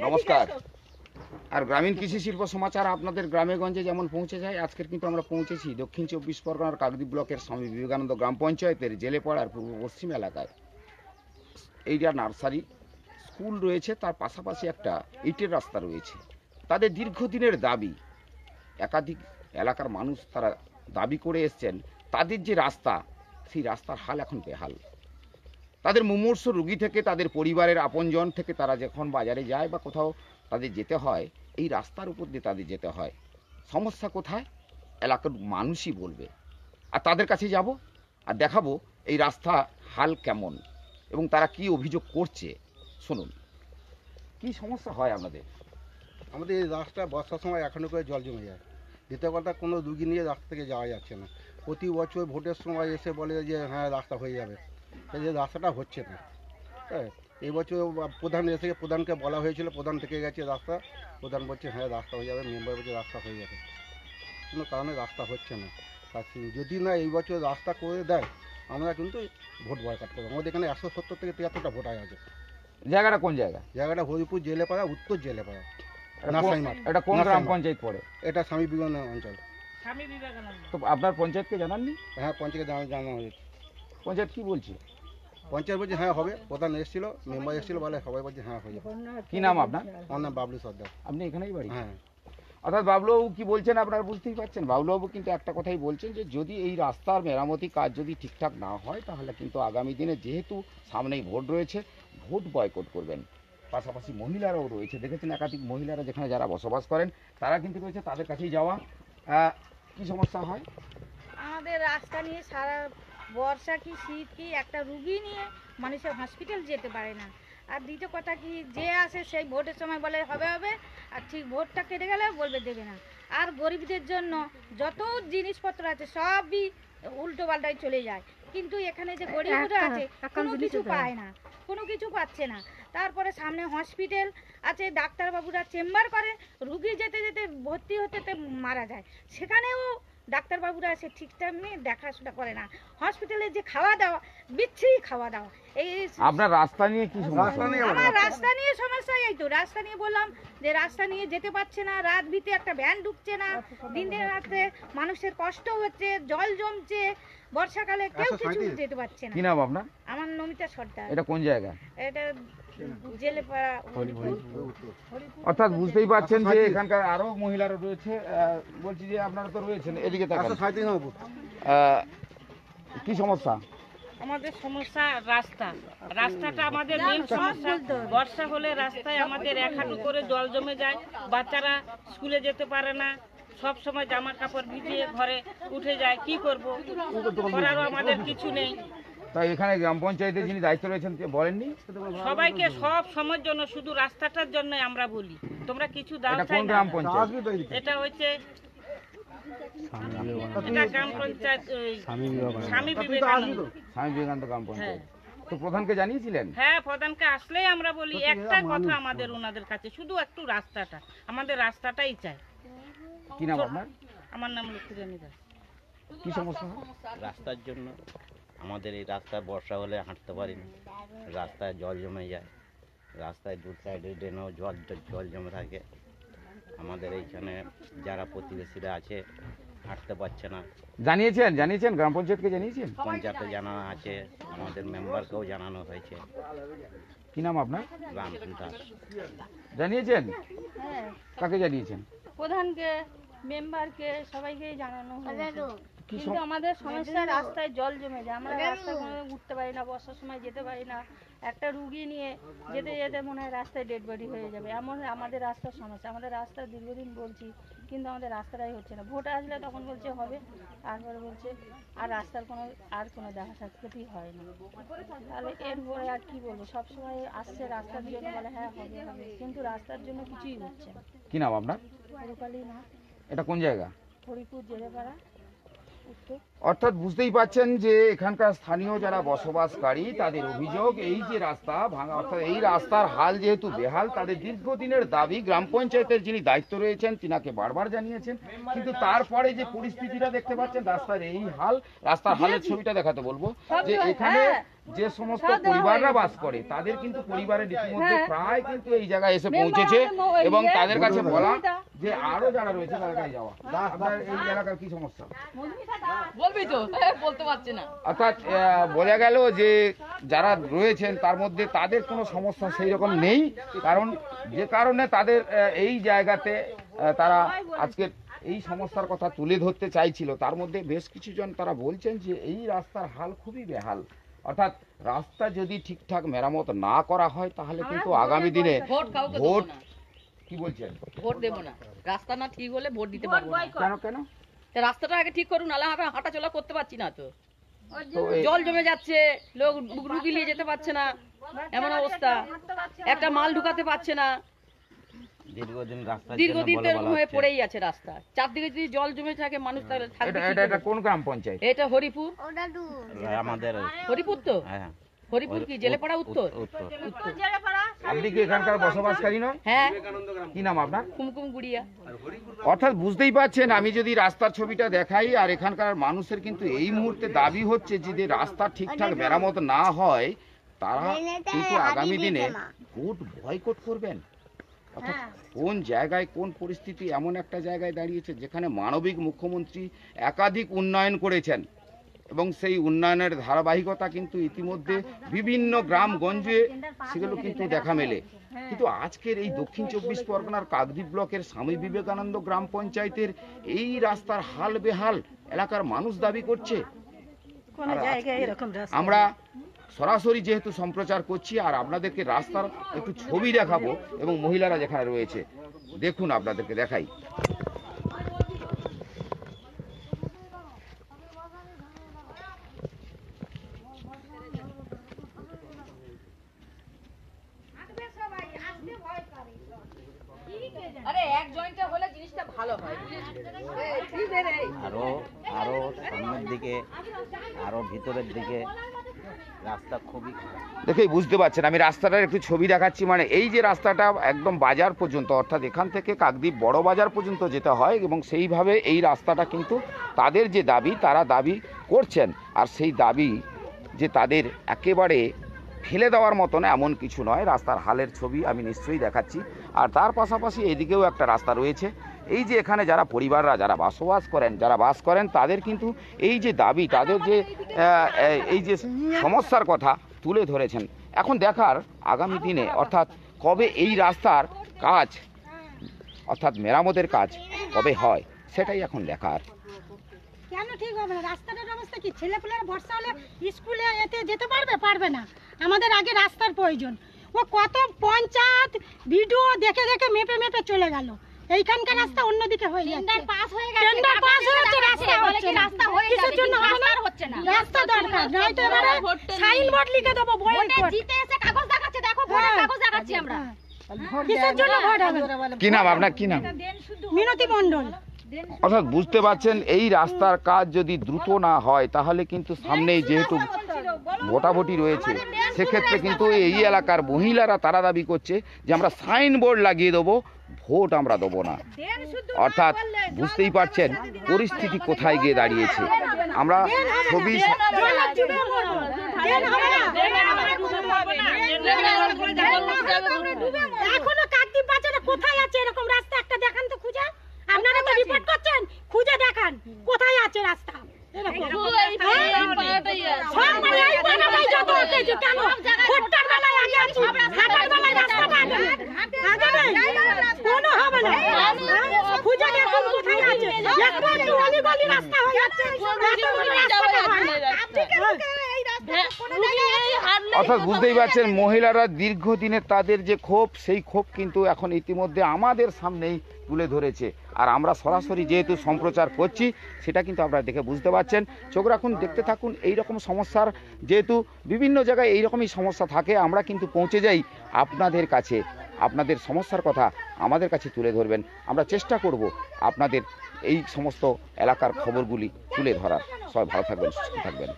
নমস্কার। আর গ্রামীণ কৃষি শিল্প সমাচার আপনাদের গ্রামে গঞ্জে যেমন পৌঁছে যায়, আজকের কিন্তু আমরা পৌঁছেছি দক্ষিণ 24 পরগনার কাকদ্বীপ ব্লকের স্বামী বিবেকানন্দ গ্রাম পঞ্চায়েতের জেলেপাড়ার পূর্ব পশ্চিম এলাকায়। এইটা নার্সারি স্কুল রয়েছে, তার পাশাপাশি একটা ইটের রাস্তা রয়েছে। তাদের দীর্ঘদিনের দাবি, একাধিক এলাকার মানুষ তারা দাবি করে এসছেন তাদের যে রাস্তা, সেই রাস্তার হাল এখন বেহাল। তাদের মুমূর্ষু রোগী থেকে তাদের পরিবারের আপনজন থেকে তারা যখন বাজারে যায় বা কোথাও তাদের যেতে হয়, এই রাস্তার উপর দিয়ে তাদের যেতে হয়। সমস্যা কোথায় এলাকার মানুষই বলবে, আর তাদের কাছে যাব আর দেখাবো এই রাস্তা হাল কেমন এবং তারা কি অভিযোগ করছে। শুনুন কি সমস্যা হয় আপনাদের। আমাদের এই রাস্তা বর্ষার সময় এখনও করে জল জমে যায়। দ্বিতীয় কথা, কোনো রুগী নিয়ে রাস্তা থেকে যাওয়া যাচ্ছে না। প্রতি বছর ভোটের সময় এসে বলে যে হ্যাঁ রাস্তা হয়ে যাবে, এই যে রাস্তাটা হচ্ছে না। হ্যাঁ, এই বছর প্রধান এসে প্রধানকে বলা হয়েছিল, প্রধান থেকে গেছে রাস্তা, প্রধান বলছে হ্যাঁ রাস্তা হয়ে যাবে, মেম্বার বলছে রাস্তা হয়ে যাবে, কোনো কারণে রাস্তা হচ্ছে না। যদি না এই বছর রাস্তা করে দেয়, আমরা কিন্তু ভোট বয়কট করবো। আমাদের এখানে 170 থেকে 73টা ভোটার আছে। জায়গাটা কোন জায়গা? জায়গাটা হরিপুর জেলেপাড়া, উত্তর জেলেপাড়া। এটা কোন গ্রাম পঞ্চায়েত পড়ে? এটা স্বামী বিবেকানন্দ অঞ্চল। তো আপনার পঞ্চায়েতকে জানাননি? হ্যাঁ, পঞ্চায়েত জানানো হয়েছে। পঞ্চায়েত কি বলছে? পঞ্চায়েত বলছে হ্যাঁ হবে। প্রধান এসেছিল, মেম্বার এসেছিল, বলে সবাই বলছে হ্যাঁ হয়ে যাবে। কি নাম আপনার? আমার নাম বাবলু সর্দার। আপনি এখানেই বাড়ি? হ্যাঁ। অর্থাৎ বাবলুবাবু কি বলছেন আপনারা বুঝতেই পারছেন। বাবলুবাবু কিন্তু একটা কথাই বলছেন যে যদি এই রাস্তার মেরামতি কাজ যদি ঠিকঠাক না হয়, তাহলে কিন্তু আগামী দিনে যেহেতু সামনেই ভোট রয়েছে, ভোট বয়কট করবেন। পাশাপাশি মহিলারাও রয়েছে, দেখেছেন একাধিক মহিলারা যেখানে যারা বসবাস করেন তারা কিন্তু রয়েছে, তাদের কাছেই যাওয়া। কি সমস্যা হয় আমাদের রাস্তা নিয়ে? সারা বর্ষা কি শীত কি একটা রুগী নিয়ে মানুষের হসপিটাল যেতে পারে না। আর দ্বিতীয় কথা কি, যে আসে সেই ভোটের সময় বলে হবে হবে, আর ঠিক ভোটটা কেটে গেলে বলবে দেবে না। আর গরিবদের জন্য যত জিনিসপত্র আছে সবই উল্টো পাল্টায় চলে যায়, কিন্তু এখানে যে গরিবরা আছে কোনো কিছু পায় না, কোনো কিছু পাচ্ছে না। তারপরে সামনে হসপিটাল আছে, ডাক্তারবাবুরা চেম্বার করে, রুগী যেতে যেতে ভর্তি হতে মারা যায়, সেখানেও ডাক্তারবাবুরা এসে ঠিক টাইমে দেখাশোনা করে না। হসপিটালে যে খাওয়া দাওয়া, বিচ্ছিরি খাওয়া দাওয়া। এই আপনার রাস্তা নিয়ে কি সমস্যা? আমার রাস্তা নিয়ে সমস্যা, এই তো রাস্তা নিয়ে বললাম যে রাস্তা নিয়ে যেতে পারছে না, রাত ভিতে একটা ভ্যান ঢুকছে না, দিনে রাতে মানুষের কষ্ট হচ্ছে, জল জমছে, বর্ষাকালে কেউ কিছু যেতে পারছে না। কি নাম আপনার? আমার নমিতা সর্দার। এটা কোন জায়গা? এটা জেলেপাড়া। অর্থাৎ বুঝতেই পারছেন যে এখানকার আরো মহিলারা রয়েছে। বলছি যে আপনারা তো রয়েছেন, এদিকে তাকান। কি সমস্যা? আমাদের সমস্যা রাস্তাটা আমাদের মেন সমস্যা। বর্ষা হলে রাস্তায় আমাদের 1 হাঁটু করে জল জমে যায়, বাচ্চারা স্কুলে যেতে পারে না, সব সময় জামা কাপড় ভিজিয়ে ঘরে উঠে যায়। কি করব, করারও আমাদের কিছু নেই। তাই এখানে গ্রাম পঞ্চায়েতের যিনি দায়িত্ব রয়েছেন বলেননি সবাইকে সব সময়ের জন্য, শুধু রাস্তাটার জন্য আমরা বলি তোমরা কিছু দাও। এটা কোন গ্রাম পঞ্চায়েত? এটা হচ্ছে এটা গ্রাম পঞ্চায়েত স্বামী বিবেকানন্দ গ্রাম পঞ্চায়েত। তো প্রধানকে জানিয়েছিলেন? হ্যাঁ, প্রধানকে আসলেই আমরা বলি একটা কথা আমাদের ওনাদের কাছে, শুধু একটু রাস্তাটা, আমাদের রাস্তাটাই চাই। কি নাম আপনার? আমার নাম লক্ষ্মীরানী দাস। কি সমস্যা? রাস্তার জন্য আমাদের এই রাস্তায় বর্ষা হলে হাঁটতে পারি না, রাস্তায় জল জমে যায়, রাস্তায় দু সাইডে ড্রেনেও জল জমে থাকে। আমাদের এইখানে যারা প্রতিবেশীরা আছে হাঁটতে পারছে না। জানিয়েছেন গ্রাম পঞ্চায়েতকে জানিয়েছেন? পঞ্চায়েতে জানানো আছে, আমাদের মেম্বারকেও জানানো হয়েছে। কি নাম আপনার? রাম দাস। জানিয়েছেন? কাকে জানিয়েছেন? প্রধানকে, মেম্বারকে, সবাইকে জানানো হয়েছে। কিন্তু আমাদের সমস্যা, রাস্তায় জল জমে যায়, আমরা রাস্তায় উঠতে পারি না, বর্ষার সময় যেতে পারি না। একটা রুগী নিয়ে যেতে যেতে মনে হয় রাস্তায় ডেড বডি হয়ে যাবে, এমন আমাদের রাস্তার সমস্যা। আমাদের রাস্তা দীর্ঘদিন বলছি, কিন্তু আমাদের রাস্তাটাই হচ্ছে না। ভোট আসলে তখন বলছে হবে, তারপরে বলছে আর রাস্তার কোনো দেখা সাক্ষাৎই হয় না। তাহলে এরপরে আর কি বলবো, সবসময় আসছে রাস্তার জন্য, বলে হ্যাঁ হবে হবে, কিন্তু রাস্তার জন্য কিছুই হচ্ছে না। কি নাম আপনার? হরিপালি না। এটা কোন জায়গা? হরিপুর জেলেপাড়া, উত্তর। অর্থাৎ বুঝতেই পাচ্ছেন যে এখানকার স্থানীয় যারা বসবাসকারী তাদের অভিযোগ এই যে রাস্তা ভাঙা, অর্থাৎ এই রাস্তার হাল যেহেতু বেহাল, তাদের দীর্ঘদিনের দাবি গ্রাম পঞ্চায়েতের যিনি দায়িত্ব রয়েছেন তিনাকে বারবার জানিয়েছেন, কিন্তু তারপরে যে পরিস্থিতিটা দেখতে পাচ্ছেন রাস্তার এই হাল, রাস্তার হালের ছবিটা দেখাতে বলবো যে এখানে যে সমস্ত পরিবাররা বাস করে তাদের কিন্তু পরিবারের ইতিমধ্যে প্রায় কিন্তু এই জায়গায় এসে পৌঁছেছে এবং তাদের কাছে বলা যে আরো যারা রয়েছে তাদের কাছে যাওয়া। রাস্তার এই এলাকার কি সমস্যা বলবি তো, বলতে পারছি না। অর্থাৎ বোঝা গেল যে যারা রয়েছেন তার মধ্যে তাদের কোনো সমস্যা সেই রকম নেই, কারণ যে কারণে তাদের এই জায়গাতে তারা আজকে এই সমস্যার কথা তুলে ধরতে চাইছিল, তার মধ্যে বেশ কিছু জন তারা বলছেন যে এই রাস্তার হাল খুবই বেহাল। অর্থাৎ রাস্তা যদি ঠিকঠাক মেরামত না করা হয় তাহলে কিন্তু আগামী দিনে ভোট কি বলছেন ভোট দেবো না, রাস্তা না ঠিক হলে ভোট দিতে পারবো না। কেন কেন তা রাস্তাটা আগে ঠিক করুন, নাহলে আমরা হাঁটা চলা করতে পারছি না তো। তো এই- জল জমে যাচ্ছে, লোক রুগী নিয়ে যেতে পারছে না, এমন অবস্থা। একটা মাল ঢুকাতে পারছে না, দীর্ঘদিন রাস্তার দীর্ঘদিন জন্য বলে বলা হয়ে হচ্ছে। পড়েই আছে রাস্তা। চারদিকে যদি জল জমে থাকে মানুষ তাহলে থাকবে এটা কি এটা এটা করে? কোন গ্রাম পঞ্চায়েত? এটা হরিপুর। আমাদের হরিপুর তো, হ্যাঁ হরিপুর কি জেলেপাড়া উত্তর? উত্তর আপনি কি এখানকার বসবাসকারী নয়? হ্যাঁ, কি নাম আপনার? কুমকুম গুড়িয়া। অর্থাৎ বুঝতেই পাচ্ছেন, আমি যদি রাস্তার ছবিটা দেখাই, আর এখানকার মানুষের কিন্তু এই মুহূর্তে দাবি হচ্ছে যে যদি রাস্তা ঠিকঠাক মেরামত না হয় তারা কিন্তু আগামী দিনে ভোট বয়কট করবেন। অর্থাৎ কোন জায়গায় কোন পরিস্থিতি এমন একটা জায়গায় দাঁড়িয়েছে যেখানে মানবিক মুখ্যমন্ত্রী একাধিক উন্নয়ন করেছেন এবং সেই উন্নয়নের ধারাবাহিকতা কিন্তু ইতিমধ্যে বিভিন্ন গ্রামগঞ্জে সেগুলো কিন্তু দেখা মেলে, কিন্তু আজকের এই দক্ষিণ 24 পরগনার কাকদ্বীপ ব্লকের স্বামী বিবেকানন্দ গ্রাম পঞ্চায়েতের এই রাস্তার হাল বেহাল এলাকার মানুষ দাবি করছে। আর আমরা সরাসরি যেহেতু সম্প্রচার করছি আর আপনাদেরকে রাস্তার একটু ছবি দেখাবো এবং মহিলারা যেখানে রয়েছে দেখুন, আপনাদেরকে দেখাই। আরে এক জয়েন্টে হলে জিনিসটা ভালো হয়। আরো আরো সামনের দিকে আরো ভিতরের দিকে রাস্তা খুবই খারাপ। দেখেই বুঝতে পারছেন, আমি রাস্তাটার একটু ছবি দেখাচ্ছি। মানে এই যে রাস্তাটা একদম বাজার পর্যন্ত, অর্থাৎ এখান থেকে কাকদ্বীপ বড় বাজার পর্যন্ত যেতে হয় এবং সেইভাবে এই রাস্তাটা কিন্তু তাদের যে দাবি তারা দাবি করছেন, আর সেই দাবি যে তাদের একেবারে ফেলে দেওয়ার মতো না এমন কিছু নয়। রাস্তার হালের ছবি আমি নিশ্চয়ই দেখাচ্ছি। আর তার পাশাপাশি এদিকেও একটা রাস্তা রয়েছে। এই যে এখানে যারা পরিবাররা যারা বাস করেন তাদের কিন্তু এই যে দাবি, তাদের যে এই যে সমস্যার কথা তুলে ধরেছেন। এখন দেখার আগামী দিনে অর্থাৎ কবে এই রাস্তার কাজ অর্থাৎ মেরামতের কাজ কবে হয় সেটাই এখন দেখার। কেন ঠিক হবে না? রাস্তাটার অবস্থা কি? ছেলেপুলের বর্ষা হলে স্কুলে এতে যেতে পারবে না। আমাদের আগে রাস্তার প্রয়োজন। ও কত পঞ্চায়েত ভিডিও দেখে দেখে মেপে চলে গেল। এইখানকার রাস্তা অন্যদিকে হয়ে যাচ্ছে। টেন্ডার পাস হয়ে গেছে, রাস্তা হচ্ছে না। কিসের জন্য হচ্ছে না? রাস্তা দরকার, নয়তো এবারে সাইনবোর্ড লিখে দেবো বয়কট। জিতে এসে কাগজ দেখাচ্ছে, দেখো ভোটের কাগজ দেখাচ্ছি আমরা। কিসের জন্য ভোট হবে? কি নাম আপনার? কি নাম? মিনতি মণ্ডল। অর্থাৎ বুঝতে পারছেন, এই রাস্তার কাজ যদি দ্রুত না হয় তাহলে কিন্তু সামনেই যেহেতু ভোটাভুটি রয়েছে সেক্ষেত্রে কিন্তু এই এলাকার মহিলারা তারা দাবি করছে যে আমরা সাইনবোর্ড লাগিয়ে দেবো, ভোট আমরা দেবো না। অর্থাৎ বুঝতেই পারছেন পরিস্থিতি কোথায় গিয়ে দাঁড়িয়েছে। আমরা ছবি এখনো কাকদ্বীপ বাজারে কোথায় আছে এরকম রাস্তা? একটা দেখান তো খুঁজে। আপনারা তো রিপোর্ট করছেন, খুঁজে দেখান কোথায় আছে রাস্তা এরকম। সব পাড়ায় পাড়ায় যত আছে যে কেন ভোটটার বেলায় আগে আছে, হাটার বেলায় রাস্তাটা আগে নেই। কোনো হবে না। খুঁজে দেখুন কোথায় আছে। একটু একটু অলি রাস্তা হয়ে যাচ্ছে। অর্থাৎ বুঝতেই পারছেন মহিলারা দীর্ঘদিনের তাদের যে ক্ষোভ, সেই ক্ষোভ কিন্তু এখন ইতিমধ্যে আমাদের সামনেই তুলে ধরেছে। আর আমরা সরাসরি যেহেতু সম্প্রচার করছি সেটা কিন্তু আপনারা দেখে বুঝতে পারছেন। চোখ রাখুন, দেখতে থাকুন। এই রকম সমস্যার যেহেতু বিভিন্ন জায়গায় এই রকমই সমস্যা থাকে, আমরা কিন্তু পৌঁছে যাই আপনাদের কাছে। আপনাদের সমস্যার কথা আমাদের কাছে তুলে ধরবেন, আমরা চেষ্টা করব আপনাদের এই সমস্ত এলাকার খবরগুলি তুলে ধরার। সবাই ভালো থাকবেন, সুস্থ থাকবেন।